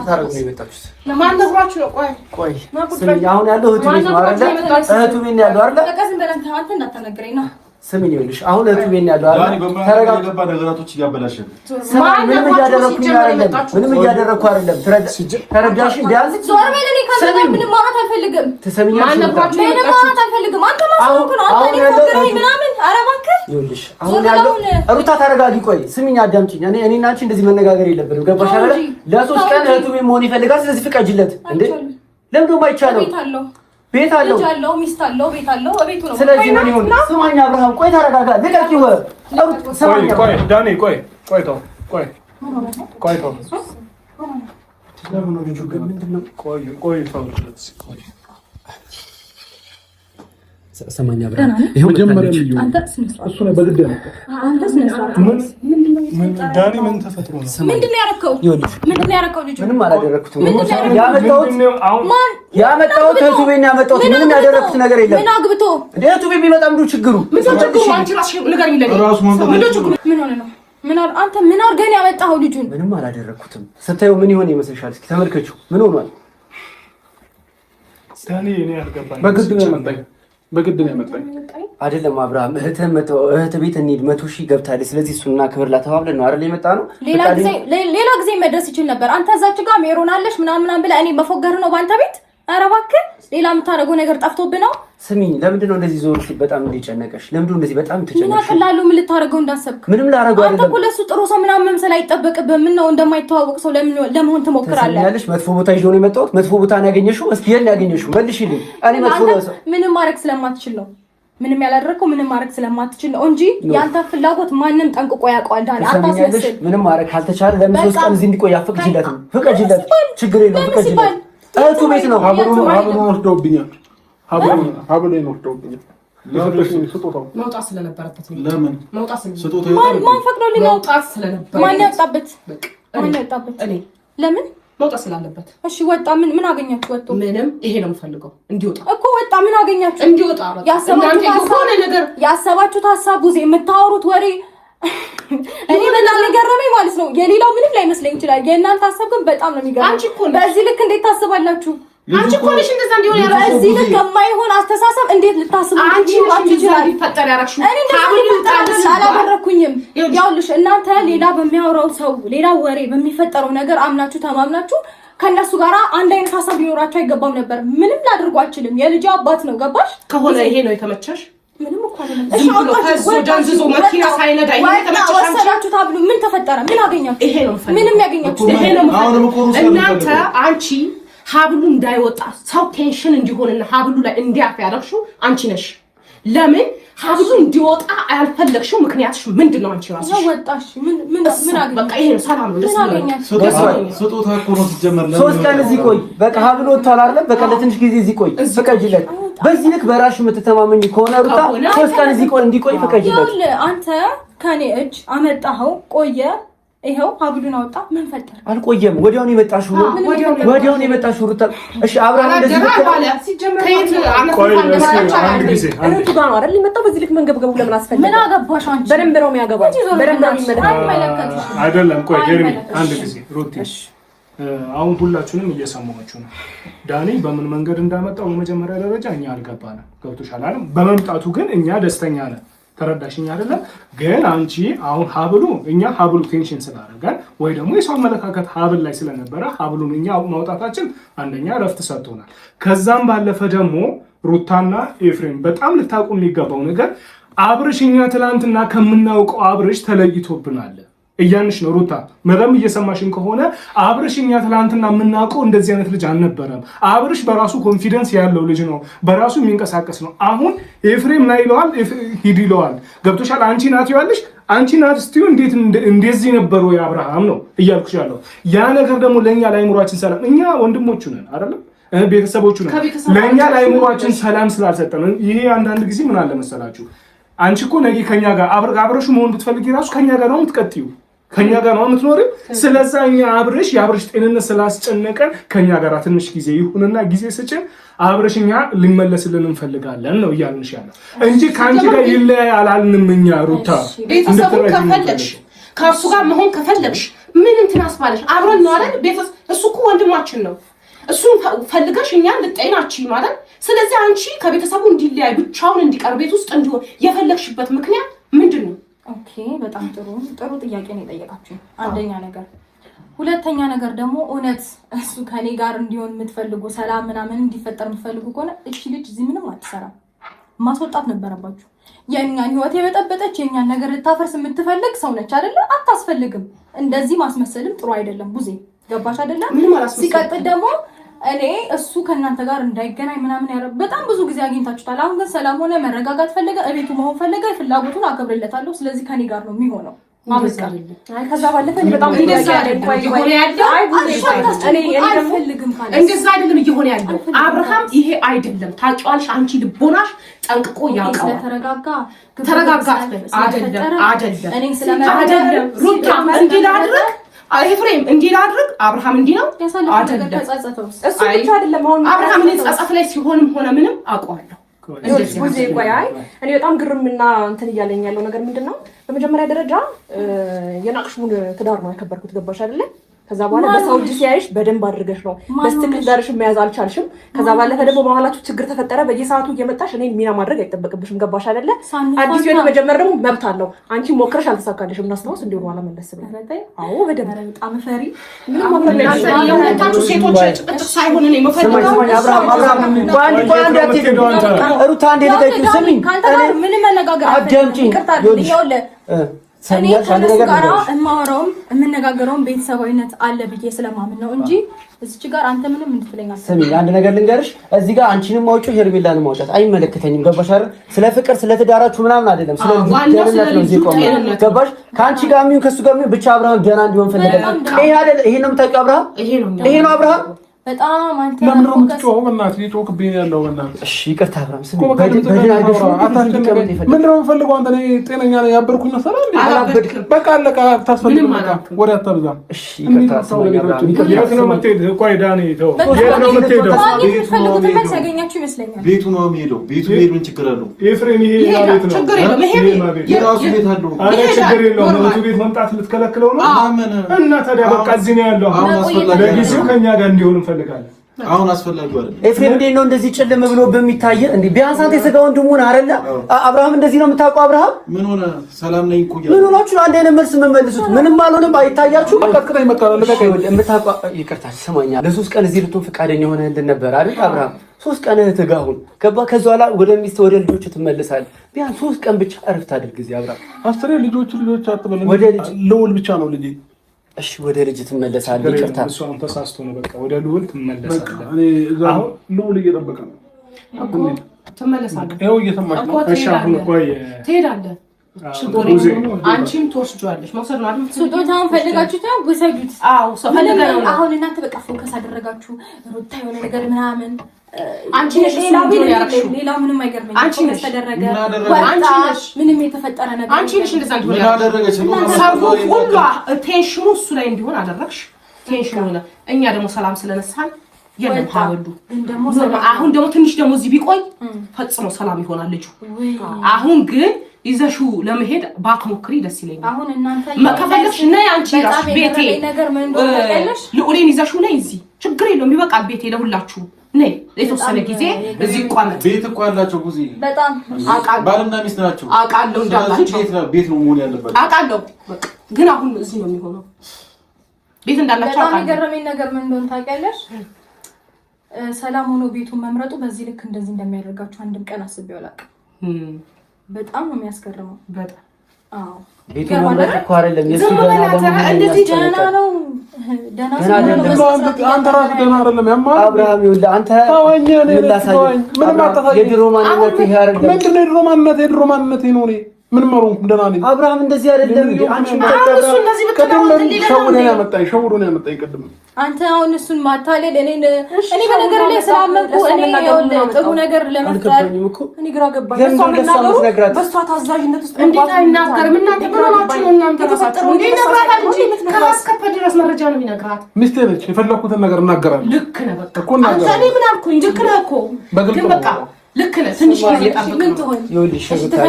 ታረጉ ነው የመጣችሁት? ለማን ነግራችሁ ነው? ቆይ አሁን ያለው እህቱ ቤት ነው አይደል? እህቱ ቤት ነው ያለው አይደል? በቃ ዝም ብለን አንተ እንዳታነግረኝ ነው። ስሚኝ ይኸውልሽ፣ አሁን እህቱ ቤት ነው ያለው አይደል? ተረጋጋ። ነገራቶች እያበላሸን ምንም እያደረኩ አይደለም። ተረዳሽ? ቢያንስ ዞር በል። እኔ ካንተ ምንም ማውራት አልፈልግም። ትሰሚኛለሽ? ማን ነግራችሁ ምንም ማውራት አልፈልግም። አንተ ማስሩት ነው አንተ ንገረኝ ምናምን። ኧረ እባክህ ይኸውልሽ፣ አሁን ያለው ሩታ ተረጋጊ። ቆይ ስሚኝ፣ አዳምጪኝ። እኔና አንቺ እንደዚህ መነጋገር የለብንም። ገባሽ አይደል? ለሶስት ቀን እህቱ ቤት መሆን ይፈልጋል። ስለዚህ ፍቀጅለት እንዴ። ለምን ደሞ አይቻለው? ቤት አለው፣ ልጅ አለው፣ ሚስት አለው፣ ቤት አለው፣ ቤቱ ነው። ስለዚህ ምን ይሁን? ስማኝ አብርሃም፣ ቆይ ተረጋጋ። ልቀቂው። ቆይ ዳኒ፣ ቆይ ተው፣ ቆይ ተው። ለምን ነው ልጁ ግን ምንድነው? ቆይ ተው። ሰማኛ አብርሃም፣ ይሄው መጀመሪያ ልጅ አንተ እሱ ነው በግድ ነው። አንተ ስነስርዓት ምን ዳኒ፣ ምን ተፈጥሮ ነው? ምንድነው ያደረከው? ምንድነው ያደረከው? ልጅ ምንም አላደረኩትም። ያመጣሁት እህቱ ቤት ነው ያመጣሁት። ምንም ያደረኩት ነገር የለም። ምን አግብቶ እህቱ ቤት ቢመጣ ምንድን ነው ችግሩ? አንቺ ራስሽ ንገሪኝ። ምን ሆነ ነው? አንተ ምን አድርገህ ነው ያመጣኸው ልጁን? ምንም አላደረኩትም። ስታየው ምን ይሆን ይመስልሻል? እስኪ ተመልከቹ። ምን ሆኗል? ዳኒ፣ እኔ አልገባኝ። በግድ ነው ያመጣኝ አይደለም አብርሃም። እህት ቤት እንሂድ 100 ሺህ ገብታለች። ስለዚህ እሱና ክብር ላተባብለን ነው አይደል የመጣ ነው። ሌላ ጊዜ መድረስ ይችል ነበር። አንተ እዛች ጋር ሜሮን አለሽ ምናምን ብለህ እኔ መፎገር ነው ባንተ ቤት። ኧረ እባክህ ሌላ የምታደርገው ነገር ጠፍቶብህ ነው። ስሚኝ፣ ለምንድን ነው እንደዚህ ዞር ሲል በጣም እንዲጨነቀሽ? ለምንድን ነው እንደዚህ በጣም ተጨነቀሽ? ምን አቀላሉ? ምን ልታደርገው እንዳሰብክ? ምንም ላደርገው አይደለም። አንተ እኮ ለእሱ ጥሩ ሰው ምናምን መምሰል አይጠበቅብህም። ምን ነው እንደማይተዋወቅ ሰው ለመሆን ትሞክራለህ? ያለሽ መጥፎ ቦታ ይዞ ነው የመጣሁት። መጥፎ ቦታ ነው ያገኘሽው። እስኪ የት ነው ያገኘሽው? መልሽልኝ። እኔ መጥፎ ሰው ምንም ማድረግ ስለማትችል ነው። ምንም ያላደረከው ምንም ማድረግ ስለማትችል ነው እንጂ ያንተ ፍላጎት ማንም ጠንቅቆ ያውቀዋል። ዳኒ አታስመስል። ምንም ማድረግ ካልተቻለ ለምን 3 ቀን እዚህ እንዲቆይ አፍቅጂለት ነው? ፍቀጂለት፣ ችግር የለውም። ፍቀጂለት። እህቱ ቤት ነው። ሀብሉን ወስደውብኛል። ሀብሉን ወስደውብኛል። መውጣት ስለነበረበት ነው። ለምን መውጣት ስለነበረበት? ማን ፈቅዶልኝ? መውጣት ስለነበረበት ማን ያወጣበት? ማን ያወጣበት? እኔ። ለምን መውጣት ስላለበት። እሺ ወጣ። ምን አገኛችሁ? ወጣ። ምንም። ይሄ ነው የምፈልገው፣ እንዲወጣ እኮ ወጣ። ምን አገኛችሁ? እንዲወጣ። ያሰባችሁት ሀሳብ ጉዜ የምታወሩት ወሬ እኔ በጣም የገረመኝ ማለት ነው። የሌላው ምንም ላይመስለኝ ይችላል። የእናንተ ሀሳብ ግን በጣም ነው የሚገርመኝ። በዚህ ልክ እንዴት ታስባላችሁ? አንቺ እኮ ነሽ እንደዛ እንዲሆን ያደረግሽው። በዚህ ልክ የማይሆን አስተሳሰብ እንዴት ልታስቡ? አንቺ ነሽ እንደዛ ሊፈጠር ያደረግሽው። እኔ አላደረኩኝም። ያውልሽ እናንተ ሌላ በሚያወራው ሰው ሌላ ወሬ በሚፈጠረው ነገር አምናችሁ ተማምናችሁ ከነሱ ጋራ አንድ አይነት ሀሳብ ሊኖራችሁ አይገባም ነበር። ምንም ላድርጉ አልችልም። የልጅ አባት ነው። ገባሽ? ከሆነ ይሄ ነው የተመቸሽ። ምንም እኮ አይደለም። ዝም ብሎ ከዞ ደንዝዞ መኪና ሳይነዳ ይሄ ተመቸሽ። ወሰዳችሁ ታብሉ። ምን ተፈጠረ? ምን አገኛችሁ? ይሄ ነው ምንም ያገኛችሁ ይሄ ነው። እናንተ አንቺ ሀብሉ እንዳይወጣ ሰው ቴንሽን እንዲሆንና ሀብሉ ላይ እንዲያርፍ ያደረግሽው አንቺ ነሽ። ለምን ሀብሉ እንዲወጣ አልፈለግሽው? ምክንያትሽ ምንድነው? አንቺ ራስሽ ወጣሽ። ምን አገኘሽ? በቃ ይሄ ነው። ሰላም ነው። ደስ ይላል። ስጦታ እኮ ነው ሲጀመር። 3 ቀን እዚህ ቆይ። በቃ ሀብሉ ወጥቷል አይደል? በቃ ለትንሽ ጊዜ እዚህ ቆይ። ፍቀጂለት። በዚህ ልክ በራስሽ የምትተማመኝ ከሆነ ሩታ 3 ቀን እዚህ ቆይ፣ እንዲቆይ ፍቀጂለት። አንተ ከኔ እጅ አመጣኸው፣ ቆየ። ይሄው ሀብሉን አወጣ። ምን ፈጠረ? አልቆየም። ወዲያውኑ የመጣሽው ወዲያውኑ የመጣሽው ሩታ። እሺ አብርሃም እንደዚህ ባለ ሲጀመር ከየት አንድ ጊዜ እህቱ ጋር ነው አይደል የመጣው? በዚህ ልክ መንገብገቡ ለምን አስፈለገ? ምን አገባሽ አንቺ? በደንብ ነው የሚያገባው። በደንብ ነው የሚመለከተው አይደለም? ቆይ ሄርሚ አንድ ጊዜ ሩቲ፣ አሁን ሁላችሁንም እየሰማችሁ ነው። ዳኒ በምን መንገድ እንዳመጣው በመጀመሪያ ደረጃ እኛ አልገባንም። ገብቶሻል አይደል? በመምጣቱ ግን እኛ ደስተኛ ነን። ተረዳሽኝ አይደለም? ግን አንቺ አሁን ሀብሉ ቴንሽን ስላደረገን ወይ ደግሞ የሰው አመለካከት ሀብል ላይ ስለነበረ ሀብሉን እኛ ማውጣታችን አንደኛ ረፍት ሰጥቶናል። ከዛም ባለፈ ደግሞ ሩታና ኤፍሬም በጣም ልታውቁ የሚገባው ነገር አብርሽ እኛ ትላንትና ከምናውቀው አብርሽ ተለይቶብናል እያንሽ ነው። ሩታ መረም እየሰማሽን ከሆነ አብርሽ እኛ ትላንትና የምናውቀው እንደዚህ አይነት ልጅ አልነበረም። አብርሽ በራሱ ኮንፊደንስ ያለው ልጅ ነው፣ በራሱ የሚንቀሳቀስ ነው። አሁን ኤፍሬም ና ይለዋል፣ ሂድ ይለዋል። ገብቶሻል? አንቺ ናት ይዋለሽ፣ አንቺ ናት ስትዩ እንዴት እንደዚህ ነበሩ የአብርሃም ነው እያልኩሽ ያለው። ያ ነገር ደግሞ ለእኛ ለአይምሯችን ሰላም፣ እኛ ወንድሞቹ ነን አይደለም ቤተሰቦቹ ነን። ለእኛ ለአይምሯችን ሰላም ስላልሰጠን ይሄ አንዳንድ ጊዜ ምን አለ መሰላችሁ፣ አንቺ እኮ ነገ ከኛ ጋር አብረሹ መሆን ብትፈልጊ ራሱ ከኛ ጋር ነው የምትቀጥዩ፣ ከኛ ጋር ነው የምትኖሪው። ስለዛ እኛ የአብርሽ ጤንነት ስላስጨነቀን ከኛ ጋር ትንሽ ጊዜ ይሁንና ጊዜ ስጭን፣ አብርሽ እኛ ሊመለስልን እንፈልጋለን ነው እያልንሽ ያለው እንጂ ከአንቺ ጋር ይለያይ አላልንም። እኛ ሩታ ቤተሰቡን ከፈለግሽ ከእርሱ ጋር መሆን ከፈለግሽ ምን እንትን አስባለሽ? አብረን ነው አይደል? ቤተሰብ እሱ እኮ ወንድማችን ነው። እሱን ፈልገሽ እኛን ልጠይናችሁ ማለት። ስለዚህ አንቺ ከቤተሰቡ እንዲለያይ ብቻውን እንዲቀር ቤት ውስጥ እንዲሆን የፈለግሽበት ምክንያት ምንድን ነው? ኦኬ በጣም ጥሩ ጥያቄ ነው የጠየቃችሁኝ። አንደኛ ነገር፣ ሁለተኛ ነገር ደግሞ እውነት እሱ ከኔ ጋር እንዲሆን የምትፈልጉ ሰላም ምናምን እንዲፈጠር የምትፈልጉ ከሆነ እሺ ልጅ እዚህ ምንም አትሰራም፣ ማስወጣት ነበረባችሁ። የእኛን ህይወት የበጠበጠች የእኛን ነገር ልታፈርስ የምትፈልግ ሰው ነች አይደለ? አታስፈልግም። እንደዚህ ማስመሰልም ጥሩ አይደለም። ቡዜ ገባሽ አይደለም? ሲቀጥል ደግሞ እኔ እሱ ከእናንተ ጋር እንዳይገናኝ ምናምን ያረ በጣም ብዙ ጊዜ አግኝታችሁታል። አሁን ግን ሰላም ሆነ፣ መረጋጋት ፈለገ፣ እቤቱ መሆን ፈለገ፣ ፍላጎቱን አከብርለታለሁ። ስለዚህ ከኔ ጋር ነው የሚሆነው። ከዛ ባለፈ በጣም እንደዛ አይደለም እየሆነ ያለው አብርሃም። ይሄ አይደለም ታውቂዋለሽ። አንቺ ልቦናሽ ጠንቅቆ ያውቃል። ተረጋጋ አይደለም ሩታ እንዲላድርግ ኤፍሬም እንዲላድርግ አብርሃም እንዲ ነው አይደለም። እሱ ብቻ አይደለም። አሁን አብርሃም ጸጸት ላይ ሲሆንም ሆነ ምንም አውቀዋለሁ። እኔ በጣም ግርምና እንትን እያለኝ ያለው ነገር ምንድነው? በመጀመሪያ ደረጃ የናቅሽሙን ትዳር ነው ያከበርኩት። ገባሽ አይደለ? ከዛ በኋላ በሰው እጅ ሲያይሽ በደንብ አድርገሽ ነው በስትክክል ዳርሽ መያዝ አልቻልሽም። ከዛ ባለፈ ደግሞ በኋላችሁ ችግር ተፈጠረ። በየሰዓቱ እየመጣሽ እኔን ሚና ማድረግ አይጠበቅብሽም። ገባሽ አይደለ? አዲስ ህይወት መጀመር ደግሞ መብት አለው። አንቺ ሞክረሽ አልተሳካልሽም። እናስታውስ እንዲሁ በኋላ መለስ ብለሽ አዎ፣ በደንብ በጣም ፈሪ ምንም ማፈረላችሁ ሴቶች ጭቅጭቅ ሳይሆን ነው የምፈልገው። አብርሃም ሩታ እንደ ልጅ ስሚ፣ ምንም መነጋገር አዳምጪኝ። እኔ ከነሱ ጋር እማወራውም የምነጋገረውም ቤተሰባዊነት አለ ብዬ ስለማምን ነው እንጂ እዚች ጋር አንተ ምንም እንድትለኝ አትሰሚ። ስሚ አንድ ነገር ልንገርሽ፣ እዚህ ጋር አንቺንም ማውጪው ሄርሜላንም ማውጣት አይመለከተኝም። ገባሽ አይደል? ስለ ፍቅር ስለ ትዳራችሁ ምናምን አይደለም፣ ስለ ደህንነት ነው እዚህ ቆም። ገባሽ? ከአንቺ ጋር ምን ከሱ ጋር ምን ብቻ አብርሃም ደህና እንዲሆን ፈልገ። ይሄ አይደል? ይሄ ነው የምታውቂው አብርሃም? ይሄ ነው አብርሃም። በጣም አንተ ለምን ነው የምትጮኸው? በእናትህ እየጮህክብኝ ያለው በእናትህ። እሺ ይቅርታ አብርሃም። ስሚ ምን ነው የምፈልገው? አንተ ነኝ ጤነኛ ነኝ ያበርኩኝ መሰለህ እንዴ? አላበድክም። በቃ አለቃ ታስፈልግም። በቃ ወደ አታብዛ። እሺ ይቅርታ። ስሚ አብርሃም፣ የት ነው የምትሄደው? ቆይ ዳኒ ተው፣ የት ነው የምትሄደው? ቤቱ ነው የሚሄደው። ቤቱ ሄድ ምን ችግር አለው? ኤፍሬም ይሄ ቤት ነው። ችግር የለም። ይሄ የራሱ ቤት አለው። አረ ችግር የለውም። ቤቱ ቤት መምጣት ልትከለክለው ነው? እና ታዲያ በቃ እዚህ ነው ያለው። አሁን አስፈላጊ ለጊዜው ከኛ ጋር እንዲሆን እንፈልጋለን። አሁን አስፈላጊ አይደለም። ኤፍሬም እንዴት ነው እንደዚህ ጭልም ብሎ በሚታይ እንዴ? ቢያንስ አንተ የሥጋ ወንድሙን አይደለ? አብርሃም እንደዚህ ነው የምታውቀው? አብርሃም ምን ሆነ? ሰላም ነኝ እኮ ምን ሆናችሁ? አንድ አይነት መልስ የምትመልሱት ምንም አልሆነም። አይታያችሁ? አቀጥቅጠኝ መቃወም ለቀቀኝ። የምታውቀው ይቅርታ ሰማኛ። ለሶስት ቀን እዚህ ልትሆን ፈቃደኛ ሆነ እንደ ነበር አይደል? አብርሃም 3 ቀን ተጋሁን ገባ። ከዛ በኋላ ወደ ሚስት ወደ ልጆቹ ትመለሳለህ። ቢያንስ 3 ቀን ብቻ እረፍት አድርግ እዚህ አብርሃም። አስሬ ልጆች አትበል። ወደ ልጅ ልውል ብቻ ነው ልጅ። እሺ ወደ ልጅ ትመለሳለህ። ይቅርታ እሱ አሁን ተሳስቶ ነው። በቃ ወደ ልውል ትመለሳለህ። እኔ አሁን ልውል እየጠበቀ ነው። ትመለሳለህ። ይኸው እየሰማሽ ነው። እሺ አሁን ቆይ ትሄዳለህ። አንቺም ትወስጂዋለሽ። መውሰድ ነው አይደል? ስጦታውን ፈልጋችሁት ነው ወሰዱት። አዎ ፈልገናል። አሁን እናንተ በቃ ፎከስ አደረጋችሁ ሩታ የሆነ ነገር ምናምን። አንቺ ነሽ ሌላው ምንም አይገርመኝም። አንቺ ነሽ ተደረገ አንቺ ነሽ ምንም የተፈጠረ ነገር አንቺ ነሽ እንደዛ ምን አደረገች? ሁሉ ቴንሽኑ እሱ ላይ እንዲሆን አደረግሽ። ቴንሽኑ ነው። እኛ ደግሞ ሰላም ስለነሳን የለም ታወዱ። አሁን ደግሞ ትንሽ ደግሞ እዚህ ቢቆይ ፈጽሞ ሰላም ይሆናል ልጁ። አሁን ግን ይዘሽው ለመሄድ ባትሞክሪ ደስ ይለኛል። አሁን እናንተ ከፈለግሽ ነይ አንቺ ራስሽ ቤቴ ልዑሌን ይዘሽው ነይ። እዚህ ችግር የለውም ይበቃል። ቤቴ ለሁላችሁ ነይ። የተወሰነ ጊዜ እዚህ ቋመት ቤት እኮ አላቸው። ጉዚ በጣም ባልና ሚስት ናቸው። አውቃለሁ እንዳላችሁ ቤት ነው መሆን ያለበት። አውቃለሁ ግን አሁን እዚህ ነው የሚሆነው። ቤት እንዳላችሁ በጣም የገረመኝ ነገር ምን እንደሆነ ታውቂያለሽ? ሰላም ሆኖ ቤቱን መምረጡ በዚህ ልክ እንደዚህ እንደሚያደርጋችሁ አንድም ቀን አስቤው አላውቅም። በጣም ነው የሚያስገርመው። በጣም አዎ ቤቱ መምረጥ እኮ አይደለም የሱ ደህና እንደዚህ ደህና ነው። ደህና ነው። አንተ ራስህ ደህና አይደለም። ያማል አብርሃም ይኸውልህ አንተ ምንም አታሳየኝ። የድሮ ማንነት ይሄ አይደለም። ምንድን ነው የድሮ ማንነት? የድሮ ማንነት ነው። እኔ ምንም አልሆንኩም፣ ደህና ነኝ። አብርሃም እንደዚህ አይደለም እንዴ? አንቺ ሸውዶን ያመጣኝ ቅድም አንተ አሁን እሱን ማታለል እኔ በነገር ላይ ስላመንኩ እኔ ጥሩ ነገር ለመፍጠር እኔ ግራ ገባኝ። እሷ መናገሩ በእሷ ታዛዥነት ውስጥ እንዴት አይናገርም? እናንተ ብራችሁ ነው እናንተ ተፈጠሩ እንዴ? ነግራታል እንጂ ከማስከፈ ድረስ መረጃ ነው የሚነግራት። ሚስቴ ነች። የፈለኩትን ነገር እናገራለሁ። ልክ ነህ። በቃ እኮ እናገራለሁ። እኔ ምን አልኩኝ? ልክ ነህ እኮ ግን በቃ ልክ ነህ። ትንሽ ጊዜ ጠብቅ ነው። ይኸውልሽ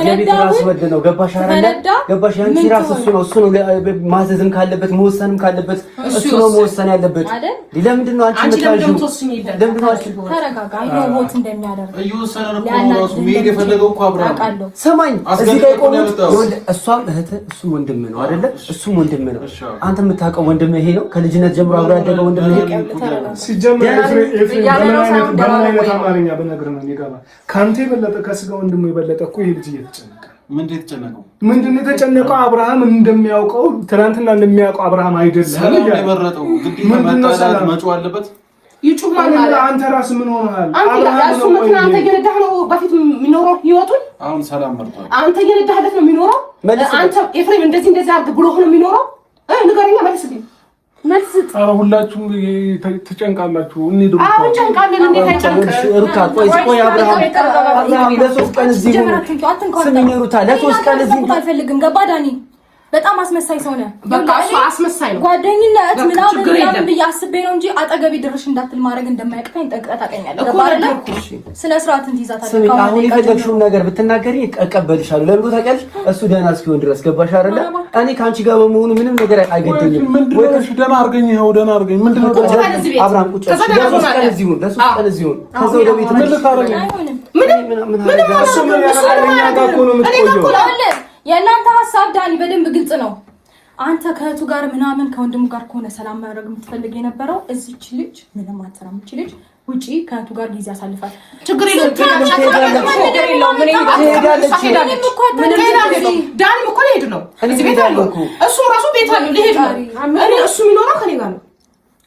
የቤት ራስ ወድ ነው። ገባሽ አይደለ? ገባሽ? ያንቺ ራስ እሱ ነው ማዘዝም ካለበት መወሰንም ካለበት እሱ ነው መወሰን ያለበት። ለምንድን ነው አንቺ የምትወስኚ? ለምንድን ነው አንቺ ተረጋጋ። ይወት እንደሚያደርግ እየወሰነ ነው ራሱ መሄድ የፈለገው እኮ አብርሃም። ሰማኝ፣ እዚህ ጋር ቆመት እሷም እህት እሱም ወንድም ነው አይደለ? እሱም ወንድም ነው። አንተ የምታውቀው ወንድም ይሄ ነው። ከልጅነት ጀምሮ አብሮ ያደገው ወንድም ይሄ ሲጀመር በምን አይነት አማርኛ ብነግርህ ነው የሚገባህ? ከአንተ የበለጠ ከስጋ ወንድሙ የበለጠ እኮ ይሄ ልጅ እየተጨነቀ ምንድን ነው የተጨነቀው? አብርሃም እንደሚያውቀው ትናንትና እንደሚያውቀው አብርሃም አይደለም። ሰላም የመረጠው ግዴታ መጣላት መጮህ አለበት። ይጩማል ማለት አንተ ራስህ ምን ሆነሃል? እሱ መኪና አንተ እየነዳህ ነው በፊት የሚኖረው ህይወቱን። አሁን ሰላም መርጧል። አንተ እየነዳህለት ነው የሚኖረው። አንተ ኤፍሬም እንደዚህ አድርግ ብሎ ነው የሚኖረው። ንገረኛ፣ መልስልኝ። ሁላችሁም ተጨንቃላችሁ። አሁን ጨንቃለን። እንዴት አይጨንቅም? ሩታ ቆይ አብርሃም ለሶስት ቀን እዚህ ስሚኝ ሩታ፣ ለሶስት ቀን እዚህ አልፈልግም። ገባ ዳኒ? በጣም አስመሳይ ሰው ነህ። በቃ እሱ አስመሳይ ነው። ጓደኝነት ምናምን ብዬ አስቤ ነው እንጂ አጠገቤ ድርሽ እንዳትል ማድረግ እንደማያቅተኝ ጠንቅቀህ ታውቀኛለህ። ስነ ስርዓትን ትይዛታለህ። አሁን የፈለግሽውን ነገር ብትናገሪ እቀበልሻለሁ። ለምን ታውቂያለሽ? እሱ ደህና እስኪሆን ድረስ ገባሽ አይደለ? እኔ ከአንቺ ጋር በመሆኑ ምንም ነገር አይገደኝም። ምንድነው ደህና አድርገኝ፣ ይኸው ደህና አድርገኝ። ምንድነው አብርሃም ቁጭ ለሶስት ቀን እዚህ ሁን፣ ከዛ ወደ ቤት ምን ልታረጊ? የእናንተ ሀሳብ ዳኒ በደንብ ግልጽ ነው። አንተ ከእህቱ ጋር ምናምን ከወንድሙ ጋር ከሆነ ሰላም ማድረግ የምትፈልግ የነበረው እዚች ልጅ ምንም አትሰራም። እቺ ልጅ ውጪ ከእህቱ ጋር ጊዜ አሳልፋል። ችግር የለውም። ዳኒም እኮ ሊሄድ ነው። እዚህ ቤት አለው እሱ ራሱ ቤት አለው ሊሄድ ነው። እኔ እሱ የሚኖረው ከኔ ጋር ነው።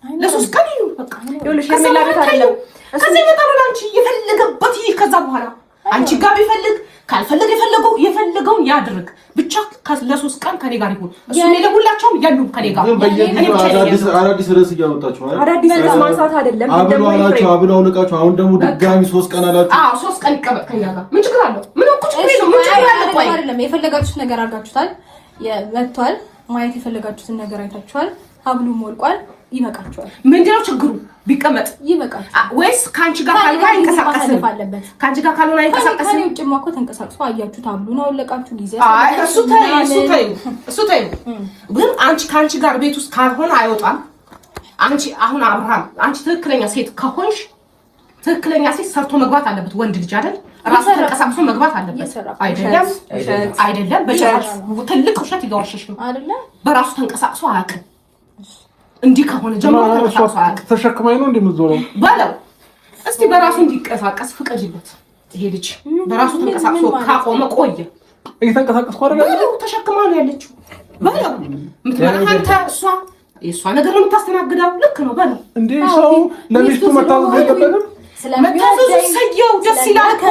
ለሶስት ቀን ይሉ በቃ ይኸውልሽ፣ ከሜላ ቤት አይደለም ከዚህ ይመጣሉ። አንቺ የፈለገበት ይህ ከዛ በኋላ አንቺ ጋር ቢፈልግ ካልፈለገ የፈለገውን ያድርግ። ብቻ ለሶስት ቀን ከኔ ጋር ይሁን። እሱ ለሁላቸውም ያሉ ከኔ ጋር አዳዲስ ርዕስ እያወጣችሁ አይደል? አዳዲስ ርዕስ ማንሳት አይደለም። አብሎ አውልቃችሁ አሁን ደግሞ ድጋሚ 3 ቀን አላችሁ። አዎ 3 ቀን ይቀበል ከኛ ጋር ምን ችግር አለው? ምን ቁጭ ብሎ ነው? ምን ችግር አለው? ቆይ አይደለም የፈለጋችሁት ነገር አድርጋችሁታል። መጥቷል። ማየት የፈለጋችሁትን ነገር አይታችኋል። ሀብሉ ሞልቋል። ይበቃችኋል። ምንድነው ችግሩ? ቢቀመጥ ይበቃል ወይስ ካንቺ ጋር ካልሆነ አይንቀሳቀስም? ካንቺ ጋር ካልሆነ አይንቀሳቀስም። ከኔ ውጭማ እኮ ተንቀሳቅሶ አያችሁት። ሀብሉ ነው ለቃችሁ ጊዜ አይ እሱ ተይው። ግን አንቺ ካንቺ ጋር ቤት ውስጥ ካልሆነ አይወጣም። አንቺ አሁን አብርሃም አንቺ ትክክለኛ ሴት ከሆንሽ ትክክለኛ ሴት ሰርቶ መግባት አለበት። ወንድ ልጅ አይደል? ራሱ ተንቀሳቅሶ መግባት አለበት። አይደለም በጭራሽ ትልቅ ውሸት ይገርሽሽ ነው አይደለ? በራሱ ተንቀሳቅሶ አያውቅም። እንዲህ ከሆነ ጀምሮ ተሸክማኝ ነው እንደምትዞረው ባለው እስቲ በራሱ እንዲንቀሳቀስ ፍቀጅለት። ይሄ ልጅ በራሱ ተንቀሳቅሶ ካቆመ ቆየ። እየተንቀሳቀስኩ አይደል? ተሸክማ ነው ያለችው ባለው ምትመጣ እሷ ነገር ነው የምታስተናግዳው። ልክ ነው ባለው እንዴ ሰው ለሚስቱ መታዘዝ አይገባም። መታዘዝ ሰየው ደስ ይላል እኮ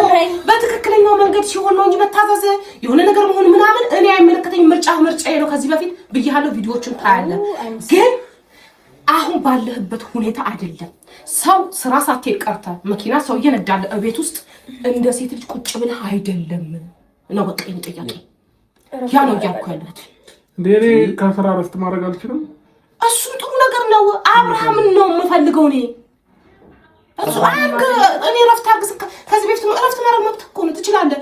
በትክክለኛው መንገድ ሲሆን ነው እንጂ መታዘዝ የሆነ ነገር መሆን ምናምን እኔ አይመለከተኝም። ምርጫዬ ነው። ከዚህ በፊት ብያለሁ። ቪዲዮዎችን ታያለህ ግን አሁን ባለህበት ሁኔታ አይደለም። ሰው ስራ ሳትሄድ ቀርተህ መኪና ሰው እየነዳለ ቤት ውስጥ እንደ ሴት ልጅ ቁጭ ብለህ አይደለም ነው በቃ ጥያቄ ያ ነው እያልኩ ያለሁት። እኔ ከስራ እረፍት ማድረግ አልችልም። እሱም ጥሩ ነገር ነው። አብርሃምን ነው የምፈልገው እኔ እኔ እረፍት አድርግ። ከዚህ በፊት እረፍት ማድረግ መብት እኮ ነው። ትችላለህ።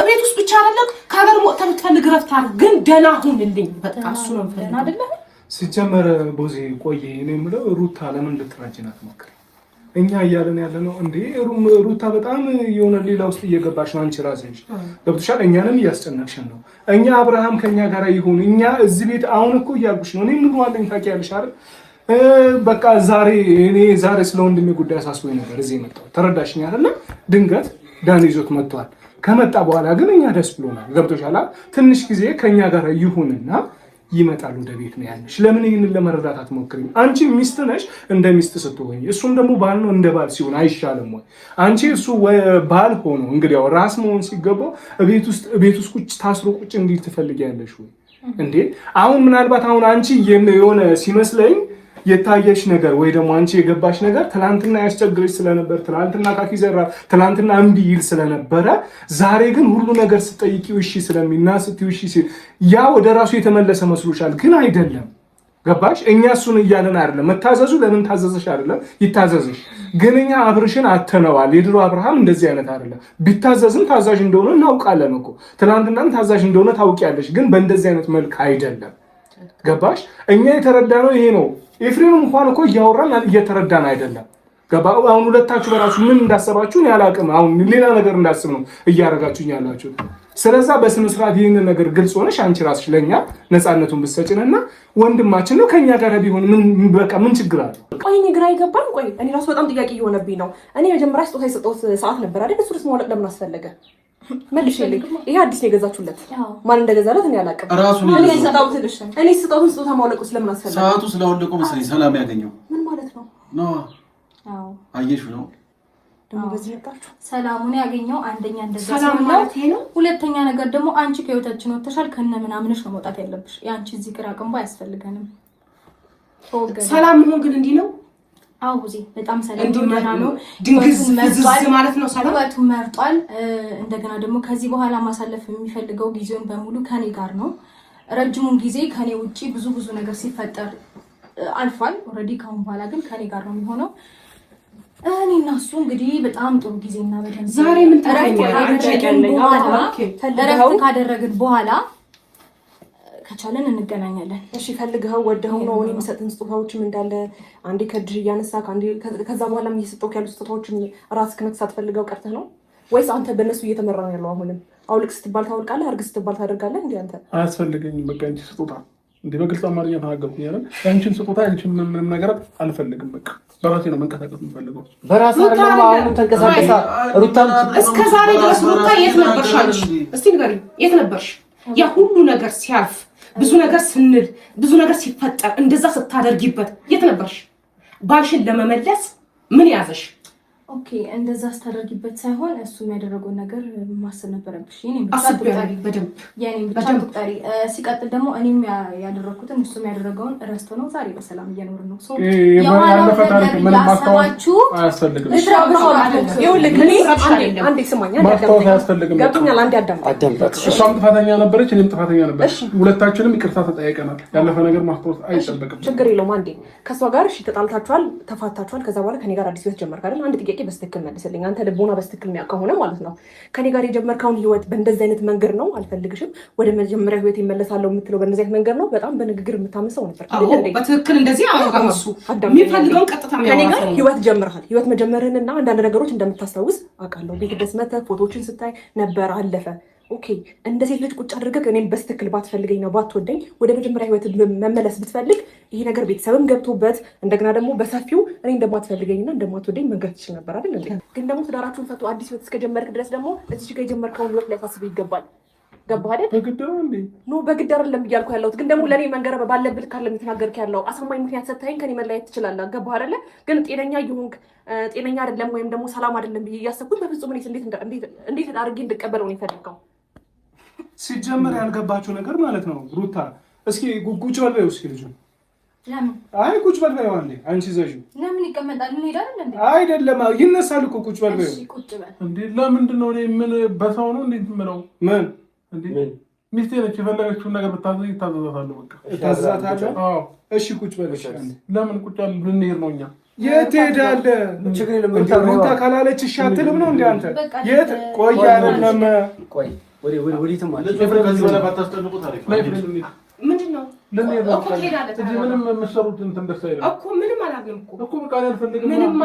ቤት ውስጥ ብቻ አይደለም ከሀገር ወጥተህ ብትፈልግ እረፍት አድርግ። ግን ደህና ሁንልኝ በቃ እሱ ነው የምፈልገው አይደለ? ሲጀመር ቦዜ ቆየ። እኔ የምለው ሩታ ለምን ልትራጅን አትሞክሪ? እኛ እያለን ያለ ነው እንዴ ሩታ በጣም የሆነ ሌላ ውስጥ እየገባሽ ነው። አንቺ ራስሽ ገብቶሻል። እኛንም እያስጨነቅሽን ነው። እኛ አብርሃም ከኛ ጋር ይሁን። እኛ እዚህ ቤት አሁን እኮ እያልኩሽ ነው። እኔ ምን ዋለኝ ታውቂያለሽ አይደል? በቃ ዛሬ ስለ ወንድሜ ጉዳይ አሳስቦኝ ነበር እዚህ መጣሁ። ተረዳሽኝ አይደል? ድንገት ዳኒ ይዞት መጥቷል። ከመጣ በኋላ ግን እኛ ደስ ብሎናል። ገብቶሻል። ትንሽ ጊዜ ከኛ ጋር ይሁንና ይመጣል ወደ ቤት ነው ያለሽ። ለምን ይሄንን ለመረዳት አትሞክሪም? አንቺ ሚስት ነሽ፣ እንደ ሚስት ስትሆኚ እሱም ደግሞ ባል ነው፣ እንደ ባል ሲሆን አይሻልም ወይ? አንቺ እሱ ባል ሆኖ እንግዲህ ያው ራስ መሆን ሲገባው ቤት ውስጥ ቁጭ ታስሮ ቁጭ እንዲል ትፈልጊያለሽ ወይ እንዴ? አሁን ምናልባት አሁን አንቺ የሆነ ሲመስለኝ የታየሽ ነገር ወይ ደግሞ አንቺ የገባሽ ነገር ትናንትና ያስቸግረሽ ስለነበር ትናንትና ካኪ ዘራ ትናንትና እምቢ ይል ስለነበረ ዛሬ ግን ሁሉ ነገር ስጠይቂው እሺ ስለሚና ስትይው እሺ ሲል ያ ወደ ራሱ የተመለሰ መስሎሻል። ግን አይደለም። ገባሽ? እኛ እሱን እያለን አይደለም። መታዘዙ ለምን ታዘዘሽ አይደለም፣ ይታዘዝሽ። ግን እኛ አብርሽን አተነዋል። የድሮ አብርሃም እንደዚህ አይነት አይደለም። ቢታዘዝም ታዛዥ እንደሆነ እናውቃለን እኮ። ትናንትናም ታዛዥ እንደሆነ ታውቂያለሽ። ግን በእንደዚህ አይነት መልክ አይደለም። ገባሽ? እኛ የተረዳነው ይሄ ነው። ኤፍሬም እንኳን እኮ እያወራን እየተረዳን አይደለም። ገባ? አሁን ሁለታችሁ በራሱ ምን እንዳሰባችሁ እኔ አላውቅም። አሁን ሌላ ነገር እንዳስብ ነው እያደረጋችሁኝ ያላችሁ። ስለዛ በስነ ስርዓት ይህንን ነገር ግልጽ ሆነሽ አንቺ ራስሽ ለኛ ነፃነቱን ብትሰጪንና ወንድማችን ነው ከኛ ጋር ቢሆን ምን ችግር አለ? ቆይ እኔ ግራ ይገባኝ። ቆይ እኔ ራሱ በጣም ጥያቄ እየሆነብኝ ነው። እኔ መጀመሪያ ስጦታ የሰጠሁት ሰዓት ነበር አይደል? እሱ ድረስ ማውለቅ ለምን አስፈለገ? መልሽልኝ። ይሄ አዲስ ነው የገዛችሁለት? ማን እንደገዛለት እኔ አላውቅም። እኔ ስጦታውን ስጦታ ማውለቁ ስለምን አስፈለገ? ሰዓቱ ስለወለቁ መሰለኝ ሰላም ያገኘው። ምን ማለት ነው? አዎ አየሽ ነው ደግሞ በዚህ መጣችሁ። ሰላሙን ያገኘው አንደኛ እንደዛ ነው። ሁለተኛ ነገር ደግሞ አንቺ ከህይወታችን ወጥተሻል። ከነ ምናምንሽ ነው መውጣት ያለብሽ። ያንቺ እዚህ ግራ ቅንባ አያስፈልገንም። ሰላም መሆን ግን እንዲህ ነው። አው ቡዜ በጣም ሰላም ነው። ድንግዝ ማለት ነው። ሰላም ህይወቱን መርጧል። እንደገና ደግሞ ከዚህ በኋላ ማሳለፍ የሚፈልገው ጊዜውን በሙሉ ከኔ ጋር ነው። ረጅሙን ጊዜ ከኔ ውጪ ብዙ ነገር ሲፈጠር አልፏል። ኦልሬዲ ካሁን በኋላ ግን ከኔ ጋር ነው የሚሆነው። እኔ እና እሱ እንግዲህ በጣም ጥሩ ጊዜና በደንብ ዛሬ ምን እረፍት ካደረግን በኋላ ከቻለን እንገናኛለን። እሺ ፈልገው ወደው ነው እኔ የምሰጥን ስጦታዎችም እንዳለ አንዴ ከእጅህ እያነሳክ አንዴ ከዛ በኋላም እየሰጠሁት ያሉ ስጦታዎችን ራስህ መክሳት ፈልገው ቀርተህ ነው ወይስ አንተ በእነሱ እየተመራ ነው ያለው? አሁንም አውልቅ ስትባል ታውልቃለህ፣ አርግ ስትባል ታደርጋለህ። እንዴ አንተ አያስፈልገኝም። በቃ አንቺ ስጦታ እንዴ በግልጽ አማርኛ ተናገርኩኝ አይደል? አንቺን ስጦታ አንቺን ምንም ነገር አልፈልግም። በቃ በራሴ ነው መንቀሳቀስ የምፈልገው። በራሴ አይደለም አሁን ተንቀሳቀሳ ሩታም እስከ ዛሬ ድረስ ሩታ የት ነበርሽ አለሽ? እስቲ ንገሪኝ፣ የት ነበርሽ? ያ ሁሉ ነገር ሲያልፍ ብዙ ነገር ስንል ብዙ ነገር ሲፈጠር እንደዛ ስታደርጊበት የት ነበርሽ? ባልሽን ለመመለስ ምን ያዘሽ? ኦኬ እንደዛ ስታደርጊበት ሳይሆን እሱ የሚያደርገው ነገር ማሰብ ነበረብሽ። የኔን ብቻ ትቁጠሪ። ሲቀጥል ደግሞ እኔም ያደረኩትን እሱም ያደረገውን ረስቶ ነው ዛሬ በሰላም እየኖርን ነው። የኋላው ነገር ያሰባችሁ እሷም ጥፋተኛ ነበረች፣ እኔም ጥፋተኛ ነበረች። ሁለታችንም ይቅርታ ተጠያይቀናል። ያለፈ ነገር ማስታወስ አይጠበቅም። ችግር የለውም። አንዴ ከእሷ ጋር እሺ ተጣልታችኋል፣ ተፋታችኋል። ከዛ በኋላ ከኔ ጋር አዲስ ህይወት ጀመርክ አይደል? አንድ ጥያቄ በስትክክል መልስልኝ። አንተ ልቦና በስትክክል የሚያውቅ ከሆነ ማለት ነው ከኔ ጋር የጀመርከውን ህይወት በእንደዚህ አይነት መንገድ ነው አልፈልግሽም፣ ወደ መጀመሪያ ህይወት ይመለሳለሁ የምትለው በእንደዚህ አይነት መንገድ ነው? በጣም በንግግር የምታመሰው ነበር። በትክክል እንደዚህ አወራሱ የሚፈልገውን ቀጥታ ከኔ ጋር ህይወት ጀምርሃል። ህይወት መጀመርህንና አንዳንድ ነገሮች እንደምታስታውስ አውቃለሁ። ቤት ድረስ መተህ ፎቶዎችን ስታይ ነበር፣ አለፈ። ኦኬ እንደ ሴት ልጅ ቁጭ አድርገህ እኔን በስትክክል ባትፈልገኝ ነው ባትወደኝ ወደ መጀመሪያ ህይወት መመለስ ብትፈልግ ይሄ ነገር ቤተሰብም ገብቶበት እንደገና ደግሞ በሰፊው እኔ እንደማትፈልገኝና እንደማትወደኝ መንገድ ትችል ነበር አይደል? ግን ደግሞ ትዳራችሁን ፈቱ አዲስ ህይወት እስከጀመርክ ድረስ ደግሞ እዚህ ጋር የጀመርከውን ህይወት ላይ ታስብ ይገባል። ገባህ አይደል? በግድ ነው እንዴ? ኖ በግድ አይደለም እያልኩ ያለሁት ግን ደግሞ ለእኔ መንገር ባለብህ ካለ የተናገርክ ያለው አሳማኝ ምክንያት ሰጥተኸኝ ከኔ መለያየት ትችላለህ። ገባህ አይደለ? ግን ጤነኛ እየሆንክ ጤነኛ አይደለም ወይም ደግሞ ሰላም አይደለም ብዬ እያሰብኩኝ በፍጹም እኔ እንዴት አድርጌ እንድቀበለው ነው የፈለግከው? ሲጀመር ያልገባቸው ነገር ማለት ነው ሩታ፣ እስኪ ቁጭ በል በይው እስኪ ልጁ። ለምን? አይ ቁጭ በል በይው አንዴ። አንቺ ዘዡ ለምን ይቀመጣል? እንሄዳለን እንዴ? አይደለም ይነሳል እኮ ቁጭ በል በይው። እሺ ቁጭ በል እንዴ። ለምንድን ነው እኔ ምን በሰው ነው እንዴ የምለው? ምን እንዴ ሚስቴ ነች፣ የፈለገችውን ነገር ብታዘዝ ይታዘዛታለሁ። በቃ ይታዘዛታለሁ። አዎ እሺ ቁጭ በል እሺ። ለምን ቁጭ አለ? ልንሄድ ነው እኛ። የት ሄዳለህ? ሩታ ካላለች እሺ አትልም ነው እንዴ አንተ? የት ቆይ አይደለም ቆይ ወዲህም ማለት ምንድን ነው እኮ ትሄዳለህ። ምንም የምትሰሩት እንትን ደስ አይልም እኮ ምንም አላልንም እኮ በቃ አልፈልግም። ምንም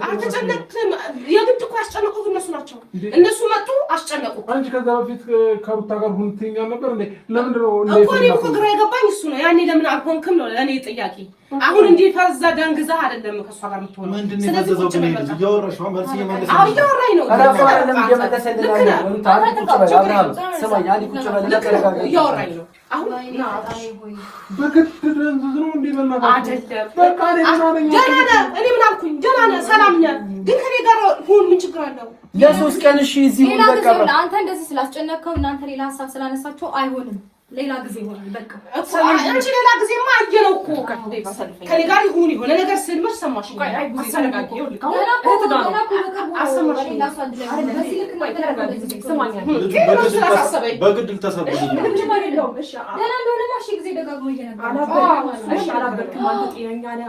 አልተጨነቅም። የግድ እኮ ያስጨነቁት እነሱ ናቸው። እነሱ መጡ አስጨነቁ። አንቺ ከዛ በፊት ከሩታ ጋር ሁን ትይኛል ነበር እንዴ? ለምንድን ነው እኮ እኔ እኮ ግራ የገባኝ እሱ ነው። ያኔ ለምን አልሆንክም ነው ለእኔ ጥያቄ። አሁን እንዲህ ፈዛ ደንግዘህ አይደለም ከእሷ ጋር የምትሆነው። ስለዚህ ቁጭ በል በቃ። እያወራኝ ነው እያወራኝ ነው አሁን በግድ ደንዝዝ ነው እንዴ? አይደለም በቃ ደህና ነህ። እኔ ምን አልኩኝ? ደህና ነህ፣ ሰላም ነህ። ግን ከኔ ጋር ሁን፣ ምን ችግር አለው? ለሶስት ቀን እሺ እዚህ ሁሉ በቃ አንተ እንደዚህ ስላስጨነቅከው እናንተ ሌላ ሀሳብ ስላነሳችሁ አይሆንም። ሌላ ጊዜ ይሆናል። በቃ አንቺ ሌላ ጊዜማ አየነው እኮ ከኔ ጋር ይሁን የሆነ ነገር ስልመሽ ሰማሽ። አስተረጋጊ በግድ ልታሳብዱ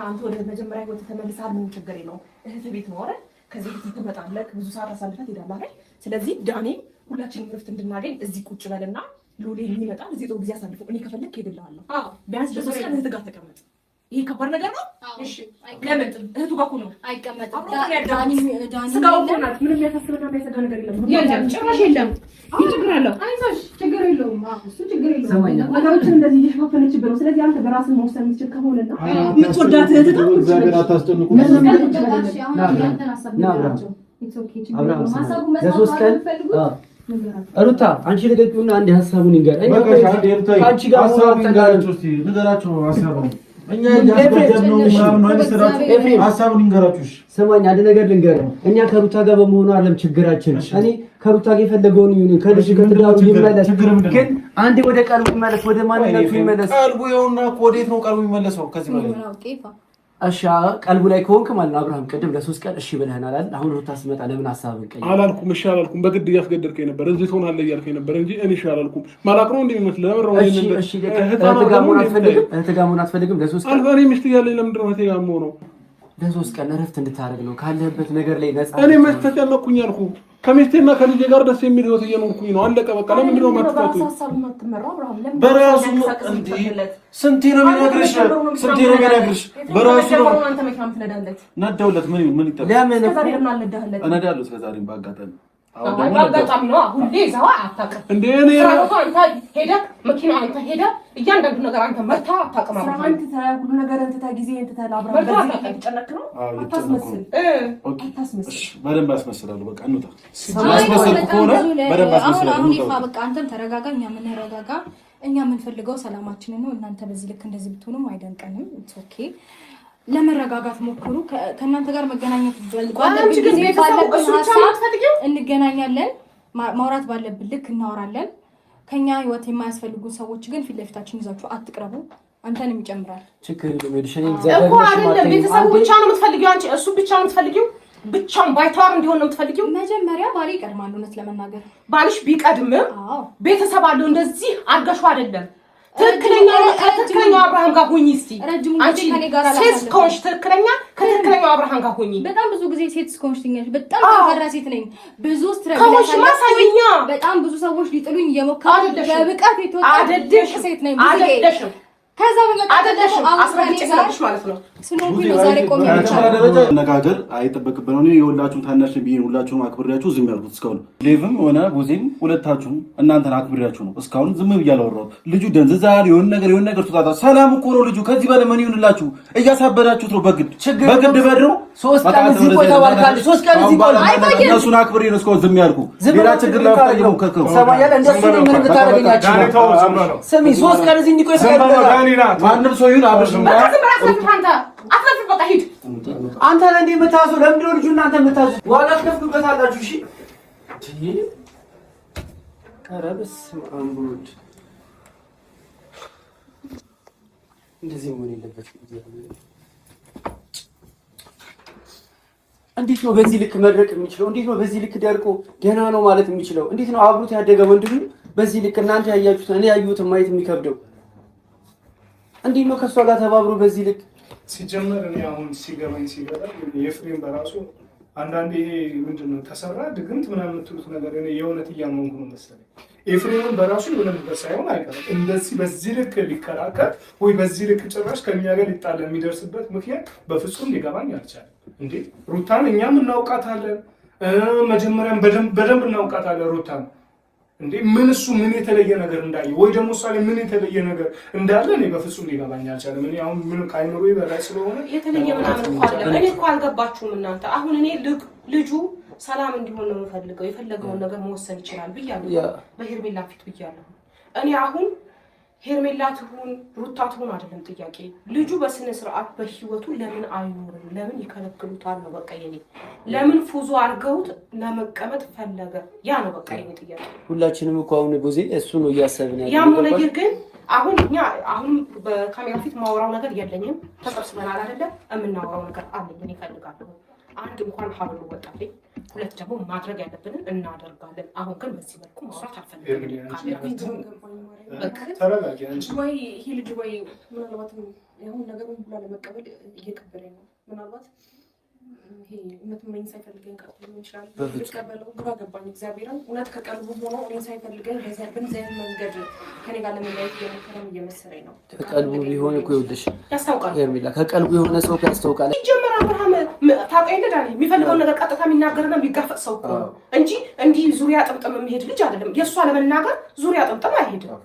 አንተ ወደ መጀመሪያ ህይወት ተመልሰሃል። ምን ችግር የለውም። እህትህ ቤት ነው አይደል? ከዚህ ቤት ትመጣለህ። ብዙ ሰዓት አሳልፈህ ትሄዳለህ አይደል? ስለዚህ ዳኒ ሁላችንም እረፍት እንድናገኝ እዚህ ቁጭ በልና ሎሌ ይመጣል። እዚህ ጥሩ ጊዜ አሳልፎ እኔ ከፈለክ ሄድልሃለሁ። ቢያንስ ለሶስት ቀን እህትህ ጋር ተቀመጥ። ይሄ ከባድ ነገር ነው። እሺ ለምን እህቱ ጋር ነው አይቀመጥም? ዳኒ ስጋው እኮ ናት። ምንም ያሳስበና የሚያሰጋ ነገር የለም። ጭራሽ የለም። ምን ችግር አለው? አይዞሽ ችግር የለውም። እሱ ችግር የለውም። ነገሮችን እንደዚህ እየሸፋፈነችበት ነው። ስለዚህ አንተ በራስህ መወሰን የምትችል ከሆነና የምትወዳት እህትህ ጋር እግዚአብሔር አታስጨንቁ። ለሶስት ቀን ሩታ አንቺ ልቀቂውና አንድ ሀሳቡን ይንገር። አንቺ ጋር ሀሳቡን ይንገራችሁ። እስቲ ንገራችሁ ሀሳቡን እኛ ያስገደድነው ምናምን ነው አይመስላችሁ? ሀሳቡን ይንገራችሁ። ስማኝ አንድ ነገር ልንገርህ። እኛ ከሩታ ጋር በመሆኑ አይደለም ችግራችን። እኔ ከሩታ ጋር የፈለገውን ይሁን ከልጅ ከትዳሩ ይመለስ፣ ግን አንዴ ወደ ቀልቡ ይመለስ፣ ወደ ማንነቱ ይመለስ። ቀልቡ ይኸውና እኮ ወዴት ነው ቀልቡ የሚመለሰው? ከዚህ በላይ እሺ ቀልቡ ላይ ከሆንክ ማለት ነው። አብርሃም ቅድም ለሶስት ቀን እሺ ብለህናል አይደል? አሁን ሩታ ስመጣ ለምን ሀሳብ እንቀይር አላልኩም? እሺ አላልኩም። በግድ እያስገደድከኝ ነበር። እዚህ ትሆናለህ እያልከኝ ነበር እንጂ እኔ እሺ አላልኩም። ማላቅ ነው እንደሚመስል ለምን ነው? እሺ እህት ጋር መሆን አትፈልግም? ለሶስት ቀን እኔ ሚስት እያለኝ ለምንድን ነው እህቴ ጋር የምሆነው? ለሶስት ቀን እረፍት እንድታደርግ ነው ካለህበት ነገር ላይ ነፃ። እኔ መች ተጨነቅኩኝ አልኩህ? ከሚስቴና ከልጄ ጋር ደስ የሚል ህይወት እየኖርኩኝ ነው። አለቀ በቃ። ለምንድን ነው የማትፈቱኝ? በራሱ እንዴ ስንቴ ነው የሚነግርሽ? ስንቴ ነው የሚነግርሽ? በራሱ ነው ነዳውለት። ምን ይጠብቅ? ለምን እነዳለሁ? እስከዛሬም በአጋጣሚ አጋጣሚ ነው። ሁሌ እዛው አታውቅም እንዴ? እኔ ሄደህ መኪና አንተ ሄደህ እያንዳንዱ ነገር አንተ መርታ አታውቅም። አንተ ሁሉ ነገር አንተ ታጊዜ አንተ ታላብራ በዚህ ተጨነቅ ነው። አታስመስል። አታስመስል። በደንብ አስመስላለሁ። በቃ እንውጣ። አስመስል ከሆነ በደንብ አስመስላለሁ። አሁን ይፋ በቃ አንተም ተረጋጋ፣ እኛ ምን ረጋጋ። እኛ የምንፈልገው ሰላማችንን ነው። እናንተ በዚህ ልክ እንደዚህ ብትሆኑም አይደንቀንም። ኢትስ ኦኬ። ለመረጋጋት ሞክሩ። ከእናንተ ጋር መገናኘት ባለብን ጊዜ እንገናኛለን። ማውራት ባለብን ልክ እናወራለን። ከኛ ህይወት የማያስፈልጉ ሰዎች ግን ፊት ለፊታችን ይዛችሁ አትቅረቡ። አንተንም ይጨምራል። ችግር የለም እኮ አይደለም። ቤተሰቡ ብቻ ነው የምትፈልጊው አንቺ፣ እሱ ብቻ ነው የምትፈልጊው። ብቻውን ባይተዋር እንዲሆን ነው የምትፈልጊው። መጀመሪያ ባሌ ይቀድማል። እውነት ለመናገር ባልሽ ቢቀድምም ቤተሰብ አለው። እንደዚህ አድርገሽው አይደለም። ትክክለኛው አብርሃም ጋር ሁኚ። እስቲ አንቺ ሴት ከሆንሽ ትክክለኛው አብርሃም ጋር ሁኚ። በጣም ብዙ ጊዜ ሴት ከሆንሽ ትኛለሽ። በጣም ጠንካራ ሴት ነኝ። ብዙ ስትረግለሽ ማሳየኛ። በጣም ብዙ ሰዎች ሊጥሉኝ እየሞከሩ በብቃት የተወጣ ሴት ነኝ። ብዙ ከዛ በመጣደሽ አስረግጬ ስለብሽ ማለት ነው። ስለዚህ ነው ዛሬ ቆሜ ነጋገር አይጠበቅብን ነው። የሁላችሁም ታናሽ ቢሆን ሁላችሁም አክብሬያችሁ ዝም ያልኩት እስካሁን ሌቭም ሆነ ጉዜም ሁለታችሁም እናንተን አክብሬያችሁ ነው እስካሁን ዝም ብያለሁ። ልጁ ደንዝዛል። የሆነ ነገር ተጣጣ። ሰላም እኮ ነው ልጁ። ከዚህ በላይ ምን ይሁንላችሁ? እያሳበዳችሁት ነው። በግድ በድሮ 3 ቀን እዚህ ቆይተዋል። 3 ቀን እዚህ ቆይተዋል። እነሱን አክብሬ ነው እስካሁን ዝም ያልኩ። ሌላ ችግር ለማፍጠር ነው ከከው ሰማያለ እንደሱ ነው። ምን ብታረጋኛችሁ? ስሚ 3 ቀን እዚህ እንዲቆይ ስለገባ ማንም ሰው ይሁን አብርሽና አንተ ነህ እንደ የምታዘው። ለምንድን ነው ልጁ እናንተ የምታዘው? ዋጋ ትከፍሉበታላችሁ። እሺ ኧረ በስመ አብ ወልድ እንደዚህ መሆን የለበትም። እንዴት ነው በዚህ ልክ መድረቅ የሚችለው? እንዴት ነው በዚህ ልክ ደርቆ ገና ነው ማለት የሚችለው? እንዴት ነው አብሮት ያደገ ወንድሙ በዚህ ልክ እናንተ ያያችሁት እኔ ያዩትን ማየት የሚከብደው? እንዴት ነው ከሷ ጋር ተባብሮ በዚህ ልክ? ሲጀመር እኔ አሁን ሲገባኝ የፍሬም በራሱ አንዳንዴ ይሄ ምንድነው ተሰራ ድግምት ምናምን የምትሉት ነገር እኔ የእውነት እያመንኩ ነው መሰለኝ። ኤፍሬምን በራሱ የሆነ ነገር ሳይሆን አይቀርም እንደዚህ በዚህ ልክ ሊከራከር ወይ በዚህ ልክ ጭራሽ ከኛ ጋር ሊጣላ የሚደርስበት ምክንያት በፍጹም ሊገባኝ አልቻለም። እንዴ ሩታን እኛም እናውቃታለን፣ መጀመሪያም በደንብ እናውቃታለን ሩታን። እንዴ ምን እሱ ምን የተለየ ነገር እንዳየ ወይ ደግሞ እሷ ላይ ምን የተለየ ነገር እንዳለ እኔ በፍጹም ሊገባኝ አልቻለም። እኔ አሁን ምን ከአይምሮዬ በላይ ስለሆነ የተለየ ምናምን እኮ አለ። እኔ እኮ አልገባችሁም እናንተ። አሁን እኔ ልጁ ሰላም እንዲሆን ነው የምፈልገው። የፈለገውን ነገር መወሰን ይችላል ብያለሁ፣ በሄርሜላ ፊት ብያለሁ። እኔ አሁን ሄርሜላ ትሁን ሩታ ትሁን አይደለም ጥያቄ። ልጁ በስነ ስርዓት በህይወቱ ለምን አይኖርም? ለምን ይከለክሉታል ነው በቃ የኔ። ለምን ፉዞ አድርገውት ለመቀመጥ ፈለገ? ያ ነው በቃ የኔ ጥያቄ። ሁላችንም እኮ አሁን ቡዜ እሱ ነው እያሰብን ያለው። ያም ሆነ ግን አሁን በካሜራ ፊት ማወራው ነገር የለኝም። ተሰብስበናል አይደለ? የምናወራው ነገር አለኝ። እኔ እፈልጋለሁ አንድ እንኳን ሀብሉ ወጣልኝ ሁለት ደግሞ ማድረግ ያለብንን እናደርጋለን። አሁን ግን በዚህ መልኩ መስራት አልፈልግም። ወይ ይሄ ልጅ ወይ ምናልባትም ያሁን ነገሩን ብላ ለመቀበል እየቀበለኝ ነው። ምናልባት ይሄ እውነትም ሳይፈልገኝ ቀርቶ ሊሆን ይችላል። ልቀበለው ግራ ገባኝ። እግዚአብሔርን እውነት ከቀልቡ ሆኖ እኔን ሳይፈልገኝ በዚህ መንገድ ከኔ ጋር ለመለያየት እየሞከረም እየመሰለኝ ነው። ከቀልቡ ቢሆን እኮ ይኸውልሽ ያስታውቃል። ሄርሜላ ከቀልቡ የሆነ ሰው ያስታውቃል። ይጀምር አብርሃም ታውቀኝ እንዳለ የሚፈልገውን ነገር ቀጥታ የሚናገርና የሚጋፈጥ ሰው እኮ ነው እንጂ እንዲህ ዙሪያ ጥምጥም የሚሄድ ልጅ አይደለም። የእሷ ለመናገር ዙሪያ ጥምጥም አይሄድም።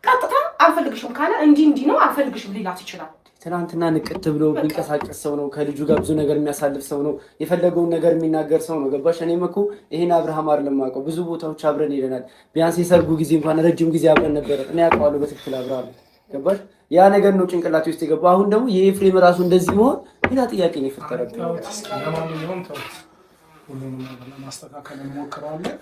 ቀጥታ አልፈልግሽም ካለ እንዲህ ነው አልፈልግሽም ሊላት ይችላል። ትናንትና ንቅት ብሎ የሚንቀሳቀስ ሰው ነው። ከልጁ ጋር ብዙ ነገር የሚያሳልፍ ሰው ነው። የፈለገውን ነገር የሚናገር ሰው ነው። ገባሽ? እኔም እኮ ይሄን አብርሃም አይደለም የማውቀው። ብዙ ቦታዎች አብረን ሄደናል። ቢያንስ የሰርጉ ጊዜ እንኳን ረጅም ጊዜ አብረን ነበረ። እኔ ያውቀዋለሁ በትክክል አብርሃም። ገባሽ? ያ ነገር ነው ጭንቅላቴ ውስጥ የገባው። አሁን ደግሞ የኤፍሬም ራሱ እንደዚህ መሆን ሌላ ጥያቄ ነው የፈጠረብኝ። ለማንኛውም ተውት፣ ሁሉንም ነገር ለማስተካከል እንሞክራለን።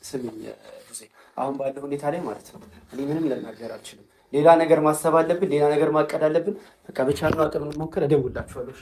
ስሚኝ ጊዜ አሁን ባለው ሁኔታ ላይ ማለት ነው እኔ ምንም ልናገር አልችልም። ሌላ ነገር ማሰብ አለብን፣ ሌላ ነገር ማቀድ አለብን። በቃ በቻልነው አቅም እንሞክር። እደውልላችኋለሁ።